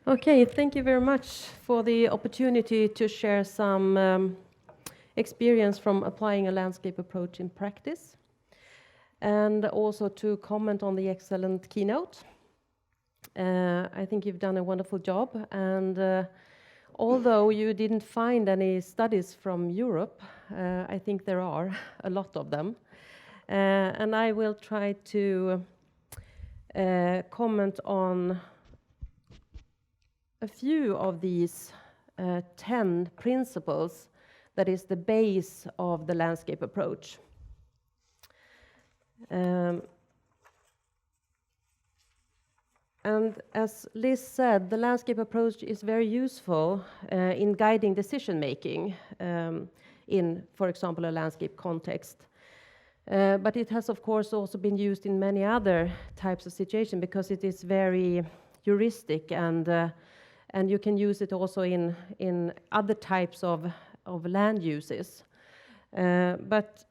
Okay, thank you very much for the opportunity to share some experience from applying a landscape approach in practice, and also to comment on the excellent keynote. I think you've done a wonderful job, and although you didn't find any studies from Europe, I think there are a lot of them. And I will try to comment on a few of these 10 principles that is the base of the landscape approach. And as Liz said, the landscape approach is very useful in guiding decision making in, for example, a landscape context. But it has, of course, also been used in many other types of situations because it is very heuristic, and you can use it also in other types of land uses. But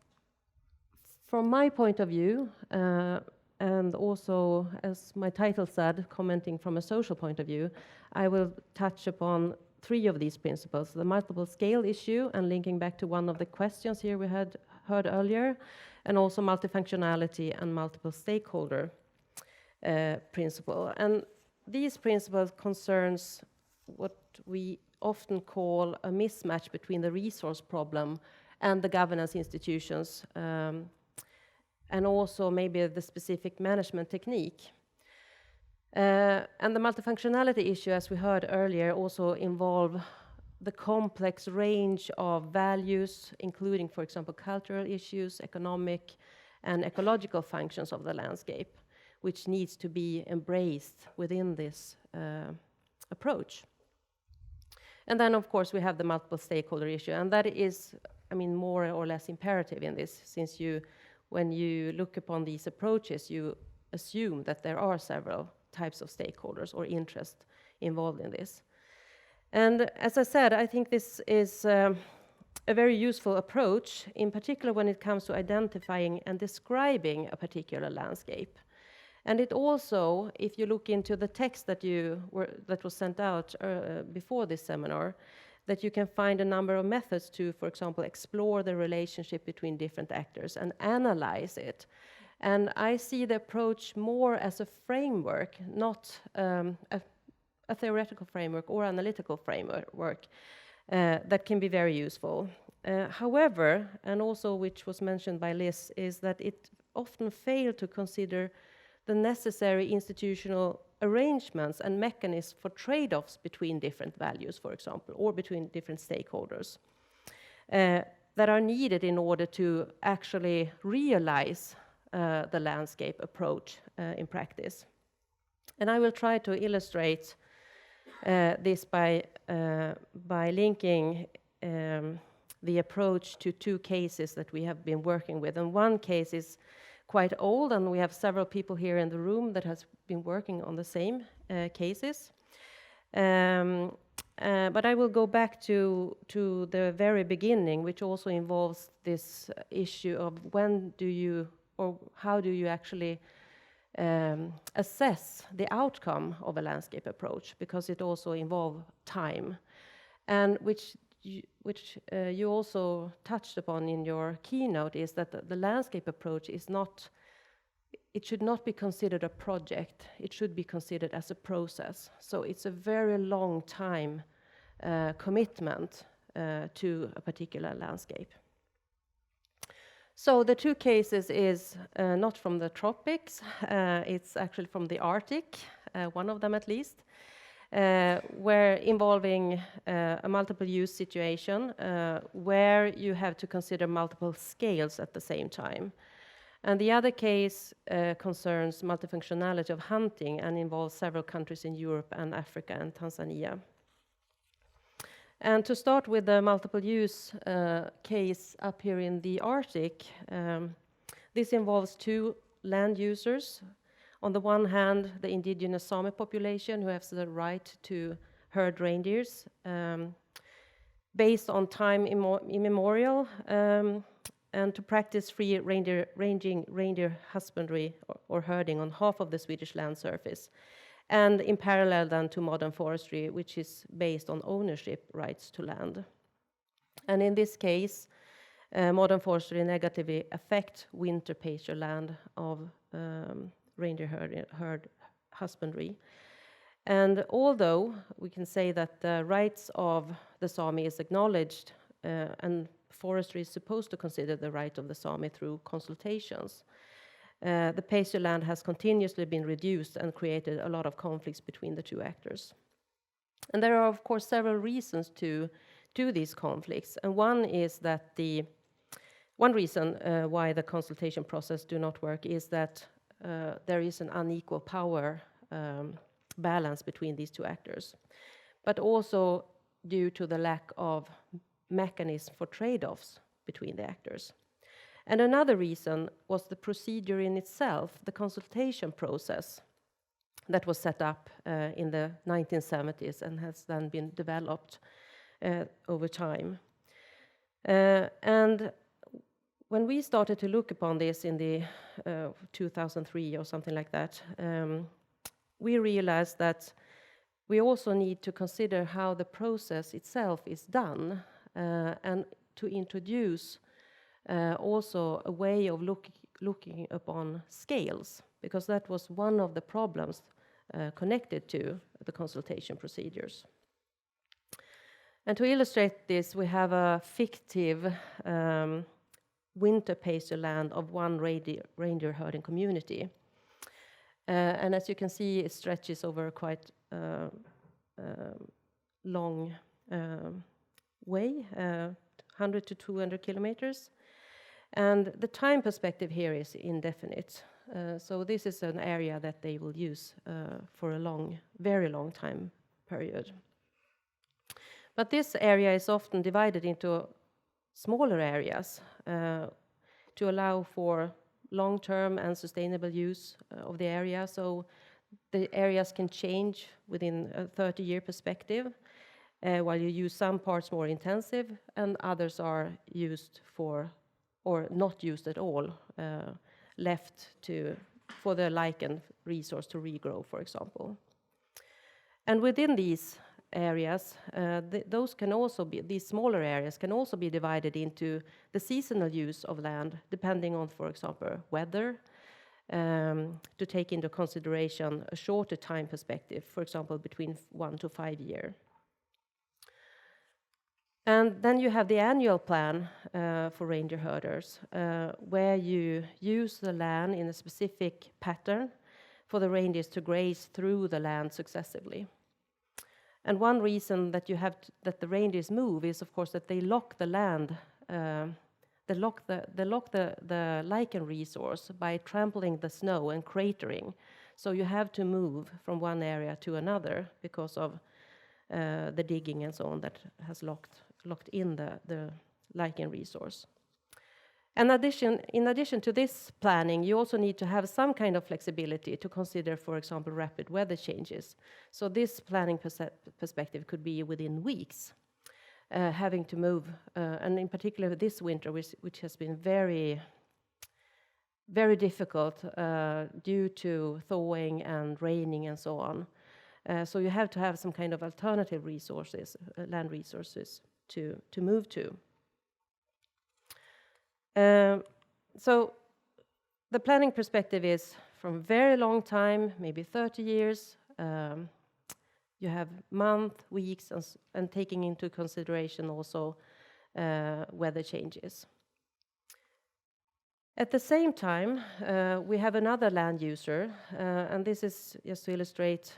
from my point of view, and also, as my title said, commenting from a social point of view, I will touch upon 3 of these principles: the multiple scale issue, and linking back to one of the questions here we had heard earlier, and also multifunctionality and multiple stakeholder principle. And these principles concerns what we often call a mismatch between the resource problem and the governance institutions, and also maybe the specific management technique. And the multifunctionality issue, as we heard earlier, also involve the complex range of values, including, for example, cultural issues, economic and ecological functions of the landscape, which needs to be embraced within this approach. And then, of course, we have the multiple stakeholder issue, and that is, I mean, more or less imperative in this, since when you look upon these approaches, you assume that there are several types of stakeholders or interest involved in this. And as I said, I think this is a very useful approach, in particular when it comes to identifying and describing a particular landscape. And it also, if you look into the text that was sent out before this seminar, that you can find a number of methods to, for example, explore the relationship between different actors and analyze it. And I see the approach more as a framework, not a theoretical framework or analytical framework that can be very useful. However, and also which was mentioned by Liz, is that it often failed to consider the necessary institutional arrangements and mechanisms for trade-offs between different values, for example, or between different stakeholders that are needed in order to actually realize the landscape approach in practice. And I will try to illustrate this by linking the approach to 2 cases that we have been working with. And one case is quite old, and we have several people here in the room that has been working on the same cases. But I will go back to the very beginning, which also involves this issue of when do you, or how do you actually assess the outcome of a landscape approach, because it also involves time, and which you also touched upon in your keynote, is that the landscape approach is not, it should not be considered a project, it should be considered as a process. So it's a very long time commitment to a particular landscape. So the 2 cases is not from the tropics, it's actually from the Arctic, one of them at least, where involving a multiple use situation where you have to consider multiple scales at the same time. And the other case concerns multifunctionality of hunting and involves several countries in Europe and Africa and Tanzania. And to start with the multiple use case up here in the Arctic, this involves 2 land users. On the one hand, the indigenous Sami population, who has the right to herd reindeers based on time immemorial, and to practice free reindeer husbandry or herding on half of the Swedish land surface. and in parallel then to modern forestry, which is based on ownership rights to land. And in this case, modern forestry negatively affect winter pasture land of reindeer herd husbandry. And although we can say that the rights of the Sami is acknowledged, and forestry is supposed to consider the right of the Sami through consultations, the pasture land has continuously been reduced and created a lot of conflicts between the two actors. And there are, of course, several reasons to these conflicts. And one is that one reason why the consultation process do not work is that there is an unequal power balance between these two actors, but also due to the lack of mechanism for trade-offs between the actors. And another reason was the procedure in itself, the consultation process that was set up in the 1970s and has then been developed over time. And when we started to look upon this in the 2003 or something like that, we realized that we also need to consider how the process itself is done, and to introduce also a way of looking upon scales, because that was one of the problems connected to the consultation procedures. And to illustrate this, we have a fictive winter pasture land of one reindeer herding community. And as you can see, it stretches over a quite long way, 100 to 200 kilometers. And the time perspective here is indefinite. So this is an area that they will use for a very long time period. But this area is often divided into smaller areas to allow for long-term and sustainable use of the area. So the areas can change within a 30-year perspective, while you use some parts more intensive and others are used for, or not used at all, left for the lichen resource to regrow, for example. And within these areas, these smaller areas can also be divided into the seasonal use of land, depending on, for example, weather, to take into consideration a shorter time perspective, for example, between 1 to 5 years. And then you have the annual plan for reindeer herders, where you use the land in a specific pattern for the reindeers to graze through the land successively. And one reason that that the reindeers move is, of course, that they lock the land, they lock the lichen resource by trampling the snow and cratering. So you have to move from one area to another because of the digging and so on that has locked in the lichen resource. And in addition to this planning, you also need to have some kind of flexibility to consider, for example, rapid weather changes. So this planning perspective could be within weeks, having to move, and in particular this winter, which has been very, very difficult due to thawing and raining and so on. So you have to have some kind of alternative resources, land resources, to move to. So the planning perspective is from very long time, maybe 30 years. You have months, weeks, and taking into consideration also weather changes. At the same time, we have another land user, and this is just to illustrate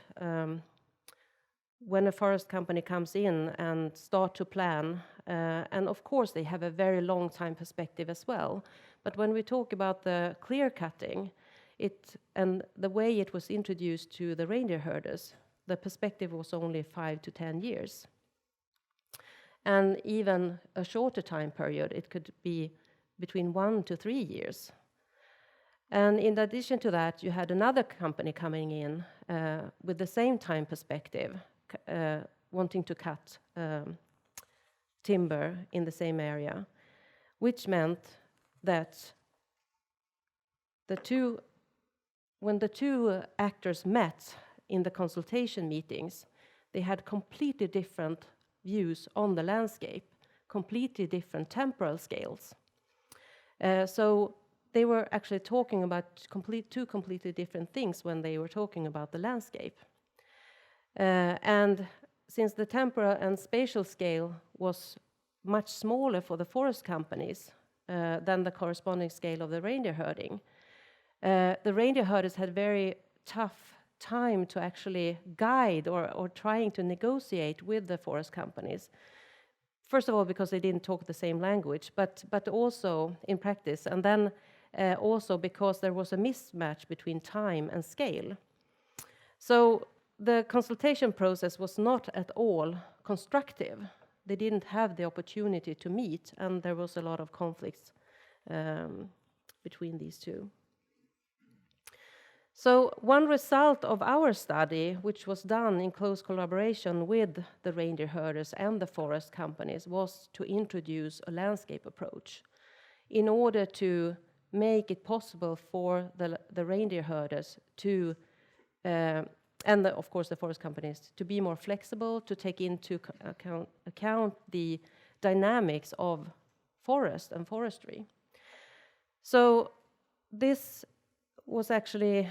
when a forest company comes in and start to plan, and of course they have a very long time perspective as well. But when we talk about the clear cutting, and the way it was introduced to the reindeer herders, the perspective was only 5 to 10 years. And even a shorter time period, it could be between 1 to 3 years. And in addition to that, you had another company coming in with the same time perspective, wanting to cut timber in the same area, which meant that when the two actors met in the consultation meetings, they had completely different views on the landscape, completely different temporal scales. So they were actually talking about two completely different things when they were talking about the landscape. And since the temporal and spatial scale was much smaller for the forest companies than the corresponding scale of the reindeer herding, the reindeer herders had very tough time to actually guide or trying to negotiate with the forest companies. First of all, because they didn't talk the same language, but also in practice, and then also because there was a mismatch between time and scale. So the consultation process was not at all constructive. They didn't have the opportunity to meet, and there was a lot of conflicts between these two. So one result of our study, which was done in close collaboration with the reindeer herders and the forest companies, was to introduce a landscape approach in order to make it possible for the reindeer herders to, of course the forest companies, to be more flexible, to take into account the dynamics of forest and forestry. So this was actually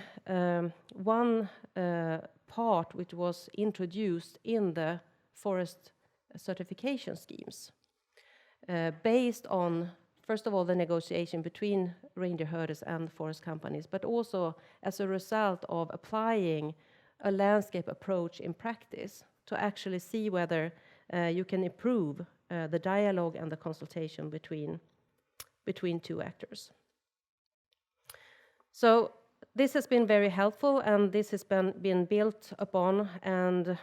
one part which was introduced in the forest certification schemes, based on, first of all, the negotiation between reindeer herders and forest companies, but also as a result of applying a landscape approach in practice to actually see whether you can improve the dialogue and the consultation between two actors. So this has been very helpful, and this has been built upon and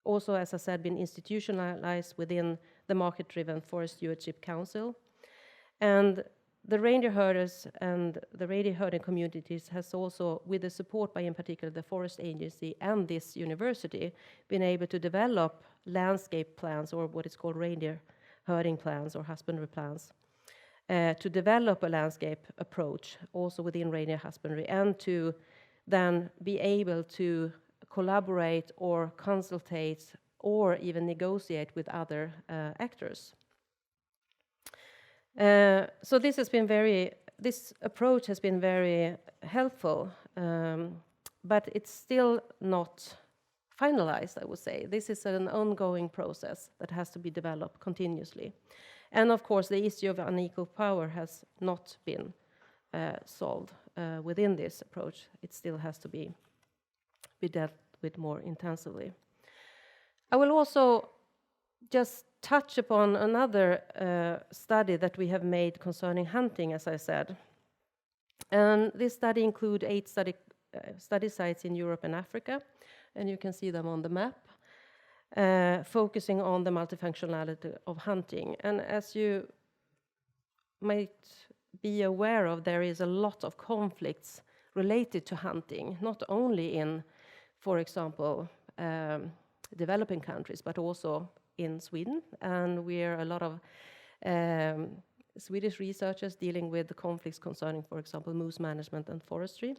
also, as I said, been institutionalized within the Market-Driven Forest Stewardship Council. And the reindeer herders and the reindeer herding communities has also, with the support by in particular the Forest Agency and this university, been able to develop landscape plans, or what is called reindeer herding plans or husbandry plans, to develop a landscape approach also within reindeer husbandry, and to then be able to collaborate or consultate or even negotiate with other actors. So this approach has been very helpful, but it's still not finalized, I would say. This is an ongoing process that has to be developed continuously. And of course, the issue of unequal power has not been solved within this approach. It still has to be dealt with more intensively. I will also just touch upon another study that we have made concerning hunting, as I said. And this study includes 8 study sites in Europe and Africa, and you can see them on the map. Focusing on the multifunctionality of hunting. And as you might be aware of, there is a lot of conflicts related to hunting, not only in, for example, developing countries, but also in Sweden. And we are a lot of Swedish researchers dealing with the conflicts concerning, for example, moose management and forestry.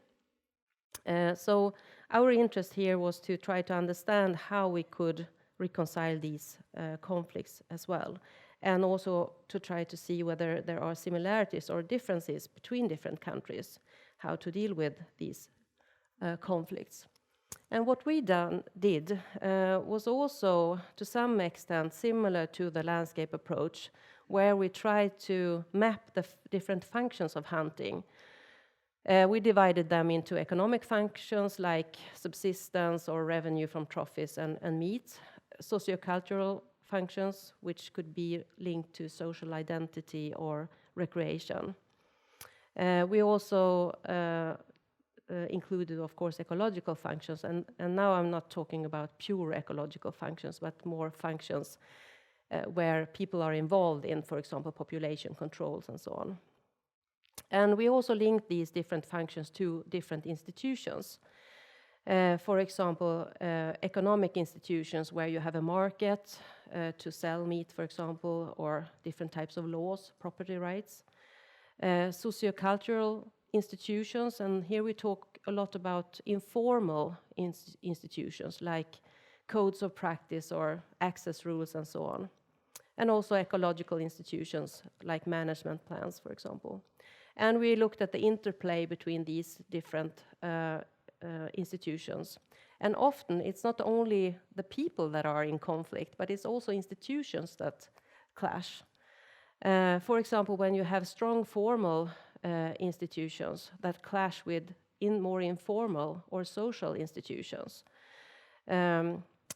So our interest here was to try to understand how we could reconcile these conflicts as well, and also to try to see whether there are similarities or differences between different countries, how to deal with these conflicts. And what we did was also, to some extent, similar to the landscape approach, where we tried to map the different functions of hunting. We divided them into economic functions like subsistence or revenue from trophies and meat, sociocultural functions, which could be linked to social identity or recreation. We also included, of course, ecological functions, and now I'm not talking about pure ecological functions, but more functions where people are involved in, for example, population controls and so on. And we also linked these different functions to different institutions. For example, economic institutions where you have a market to sell meat, for example, or different types of laws, property rights. Sociocultural institutions, and here we talk a lot about informal institutions like codes of practice or access rules and so on, and also ecological institutions like management plans, for example. And we looked at the interplay between these different institutions. And often it's not only the people that are in conflict, but it's also institutions that clash. For example, when you have strong formal institutions that clash with more informal or social institutions,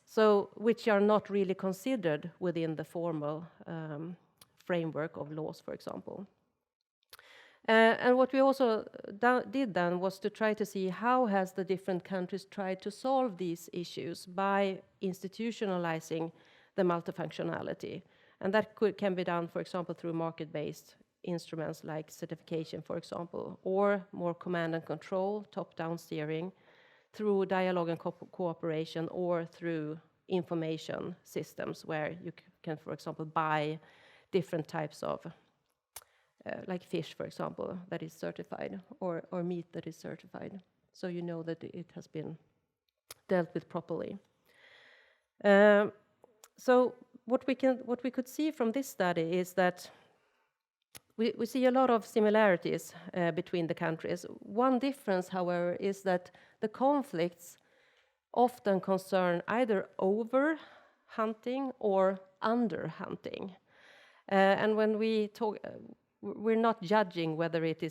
so which are not really considered within the formal framework of laws, for example. And what we also did then was to try to see how has the different countries tried to solve these issues by institutionalizing the multifunctionality. And that can be done, for example, through market-based instruments like certification, for example, or more command and control, top-down steering, through dialogue and cooperation, or through information systems where you can, for example, buy different types of like fish, for example, that is certified, or meat that is certified, so you know that it has been dealt with properly. So what we could see from this study is that we see a lot of similarities between the countries. One difference, however, is that the conflicts often concern either over hunting or under hunting, and when we talk. We're not judging whether it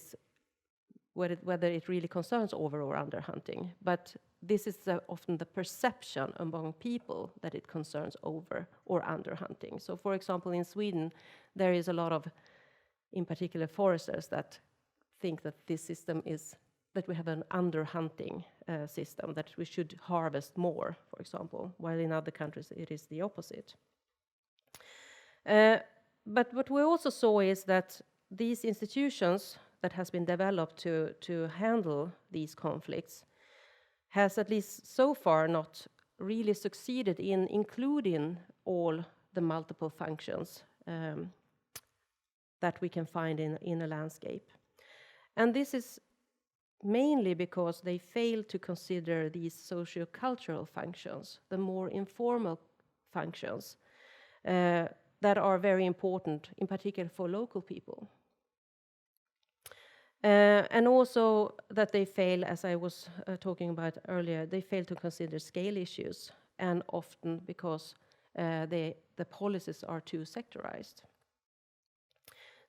really concerns over or under hunting, but this is often the perception among people that it concerns over or under hunting. So, for example, in Sweden, there is a lot of, in particular, foresters that think that this system is that we have an under hunting system, that we should harvest more, for example, while in other countries it is the opposite. But what we also saw is that these institutions that has been developed to handle these conflicts has, at least so far, not really succeeded in including all the multiple functions that we can find in a landscape. And this is mainly because they fail to consider these socio-cultural functions, the more informal functions that are very important, in particular for local people. And also that they fail, as I was talking about earlier, they fail to consider scale issues, and often because the policies are too sectorized.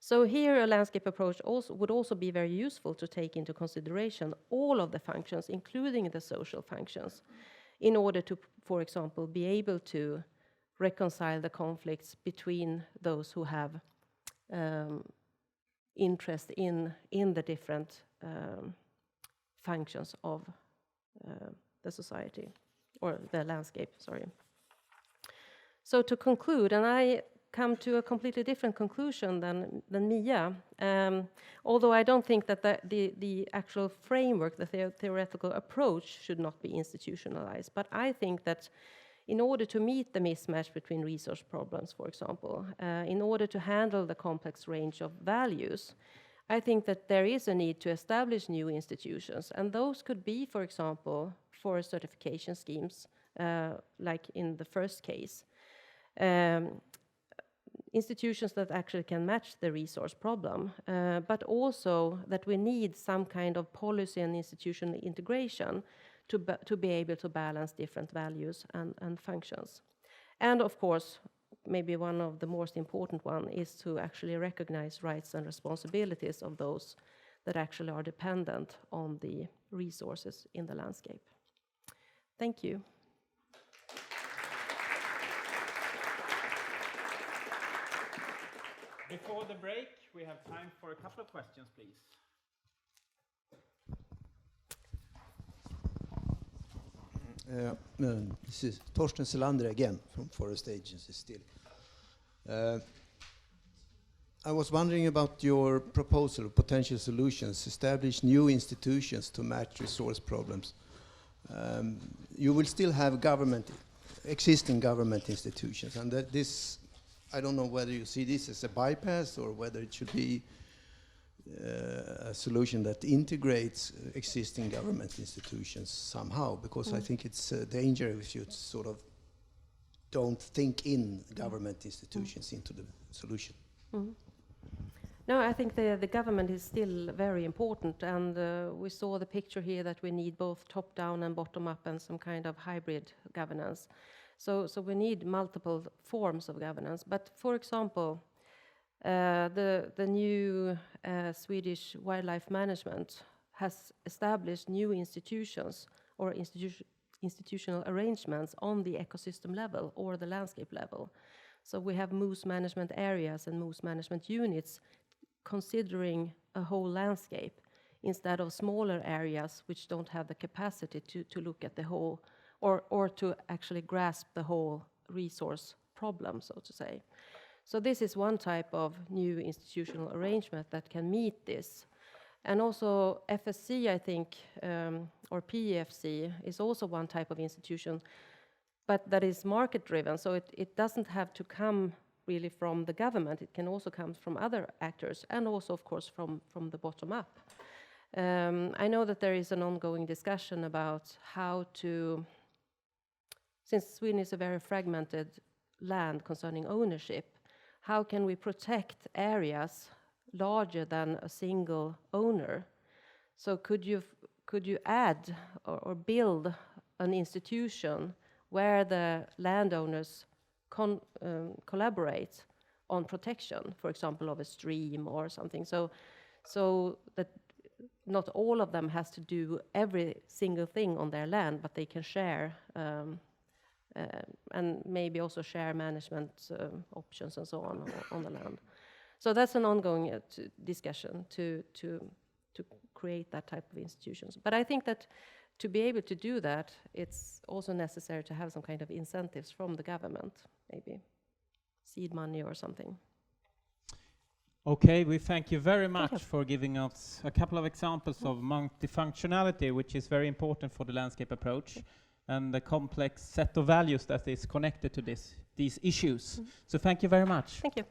So here a landscape approach would also be very useful to take into consideration all of the functions, including the social functions, in order to, for example, be able to reconcile the conflicts between those who have interest in the different functions of the society, or the landscape, sorry. So to conclude, and I come to a completely different conclusion than Mia, although I don't think that the actual framework, the theoretical approach should not be institutionalized, but I think that in order to meet the mismatch between resource problems, for example, in order to handle the complex range of values, I think that there is a need to establish new institutions. And those could be, for example, forest certification schemes, like in the first case, institutions that actually can match the resource problem, but also that we need some kind of policy and institutional integration to be able to balance different values and functions. And of course, maybe one of the most important one is to actually recognize rights and responsibilities of those that actually are dependent on the resources in the landscape. Thank you. Before the break, we have time for a couple of questions, please. This is Torsten Selander again from Forest Agency still. I was wondering about your proposal of potential solutions, establish new institutions to match resource problems. You will still have existing government institutions, and that this, I don't know whether you see this as a bypass or whether it should be a solution that integrates existing government institutions somehow, because I think it's a danger if you sort of don't think in government institutions into the solution. No, I think the government is still very important, and we saw the picture here that we need both top-down and bottom-up and some kind of hybrid governance. So we need multiple forms of governance. But for example, the new Swedish wildlife management has established new institutions or institutional arrangements on the ecosystem level or the landscape level. So we have moose management areas and moose management units considering a whole landscape instead of smaller areas which don't have the capacity to look at the whole or to actually grasp the whole resource problem, so to say. So this is one type of new institutional arrangement that can meet this. And also FSC, I think, or PEFC is also one type of institution, but that is market-driven, so it doesn't have to come really from the government. It can also come from other actors, and also, of course, from the bottom up. I know that there is an ongoing discussion about how to, since Sweden is a very fragmented land concerning ownership, how can we protect areas larger than a single owner? So could you add or build an institution where the landowners collaborate on protection, for example, of a stream or something, so that not all of them has to do every single thing on their land, but they can share and maybe also share management options and so on the land. So that's an ongoing discussion to create that type of institutions. But I think that to be able to do that, it's also necessary to have some kind of incentives from the government, maybe seed money or something. Okay, we thank you very much for giving us a couple of examples of multifunctionality, which is very important for the landscape approach, and the complex set of values that is connected to these issues. So thank you very much. Thank you.